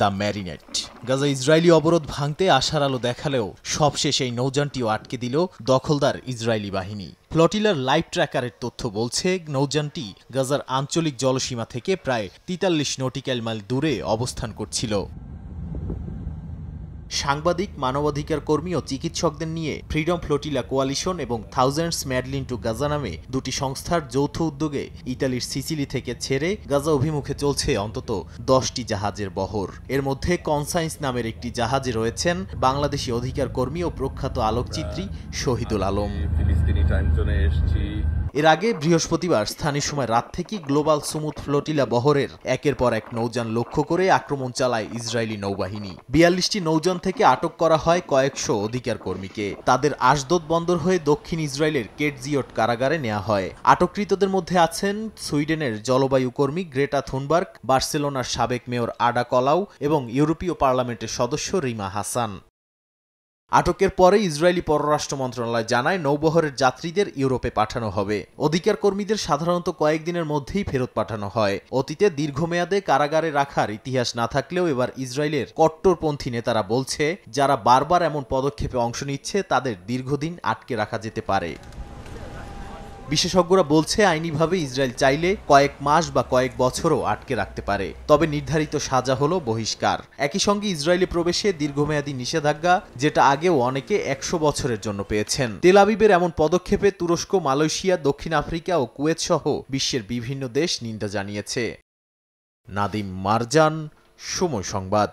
The marinate. Gaza Israeli অবরোধ ভাঙতে আশার আলো দেখালেও সবশেষ এই নৌযানটিও আটকে দিল দখলদার ইসরায়েলি বাহিনী। ফ্লটিলার লাইভ ট্র্যাকারের তথ্য বলছে, নৌযানটি গাজার আঞ্চলিক জলসীমা থেকে প্রায় ৪৩ নটিক্যাল মাইল দূরে অবস্থান করছিল। সাংবাদিক, মানবাধিকার কর্মী ও চিকিৎসকদের নিয়ে ফ্রিডম ফ্লোটিলা কোয়ালিশন এবং থাউজেন্ডস ম্যাডলিন টু গাজা নামে দুটি সংস্থার যৌথ উদ্যোগে ইতালির সিসিলি থেকে ছেড়ে গাজা অভিমুখে চলছে অন্তত 10টি জাহাজের বহর। এর মধ্যে কনসাইন্স নামের একটি জাহাজে রয়েছেন বাংলাদেশি অধিকার কর্মী ও প্রখ্যাত আলোকচিত্রী শহীদুল আলম। এর আগে বৃহস্পতিবার স্থানীয় সময় রাত থেকে গ্লোবাল সুমুদ ফ্লোটিলা বহরের একের পর এক নৌযান লক্ষ্য করে আক্রমণ চালায় ইসরায়েলি নৌবাহিনী। ৪২টি নৌযান থেকে আটক করা হয় কয়েকশো অধিকার কর্মীকে। তাদের আশদোদ বন্দর হয়ে দক্ষিণ ইসরায়েলের কেটজিওট কারাগারে নেওয়া হয়। আটককৃতদের মধ্যে আছেন সুইডেনের জলবায়ু কর্মী গ্রেটা থুনবার্গ, বার্সেলোনার সাবেক মেয়র আডা কলাউ এবং ইউরোপীয় পার্লামেন্টের সদস্য রিমা হাসান। আটকের পরে ইসরায়েলি পররাষ্ট্র মন্ত্রণালয় জানায়, নৌবহরের যাত্রীদের ইউরোপে পাঠানো হবে। অধিকার কর্মীদের সাধারণত কয়েকদিনের মধ্যেই ফেরত পাঠানো হয়। অতীতে দীর্ঘমেয়াদে কারাগারে রাখার ইতিহাস না থাকলেও এবার ইসরায়েলের কট্টরপন্থী নেতারা বলছে, যারা বারবার এমন পদক্ষেপে অংশ নিচ্ছে তাদের দীর্ঘদিন আটকে রাখা যেতে পারে। বিশেষজ্ঞরা বলছে, আইনিভাবে ইসরায়েল চাইলে কয়েক মাস বা কয়েক বছরও আটকে রাখতে পারে, তবে নির্ধারিত সাজা হলো বহিষ্কার। একই সঙ্গে ইসরায়েলে প্রবেশে দীর্ঘমেয়াদী নিষেধাজ্ঞা, যেটা আগেও অনেকে 100 বছরের জন্য পেয়েছেন। তেল আবিবের এমন পদক্ষেপে তুরস্ক, মালয়েশিয়া, দক্ষিণ আফ্রিকা ও কুয়েত সহ বিশ্বের বিভিন্ন দেশ নিন্দা জানিয়েছে। নাদিম মারজান, সময় সংবাদ।